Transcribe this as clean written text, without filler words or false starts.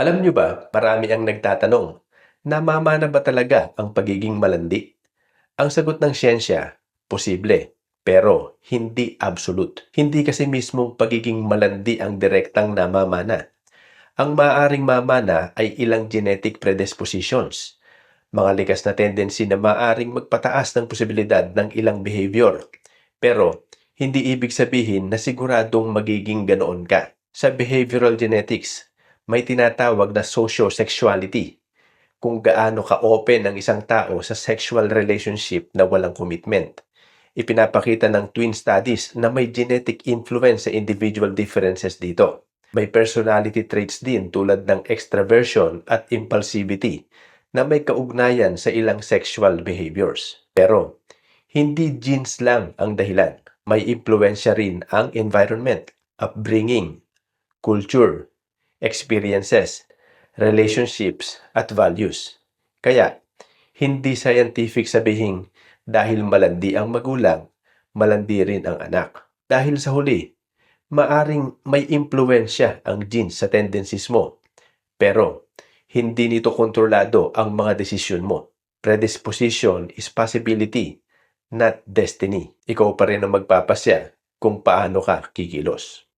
Alam niyo ba, marami ang nagtatanong, namamana ba talaga ang pagiging malandi? Ang sagot ng siyensya, posible, pero hindi absolute. Hindi kasi mismong pagiging malandi ang direktang namamana. Ang maaaring mamana ay ilang genetic predispositions, mga likas na tendency na maaaring magpataas ng posibilidad ng ilang behavior. Pero, hindi ibig sabihin na siguradong magiging ganoon ka. Sa behavioral genetics, may tinatawag na sociosexuality, kung gaano ka-open ang isang tao sa sexual relationship na walang commitment. Ipinapakita ng twin studies na may genetic influence sa individual differences dito. May personality traits din tulad ng extraversion at impulsivity na may kaugnayan sa ilang sexual behaviors. Pero, hindi genes lang ang dahilan. May impluensya rin ang environment, upbringing, culture, experiences, relationships, at values. Kaya, hindi scientific sabihin dahil malandi ang magulang, malandi rin ang anak. Dahil sa huli, maaring may impluensya ang genes sa tendencies mo, pero hindi nito kontrolado ang mga desisyon mo. Predisposition is possibility, not destiny. Ikaw pa rin ang magpapasya kung paano ka kikilos.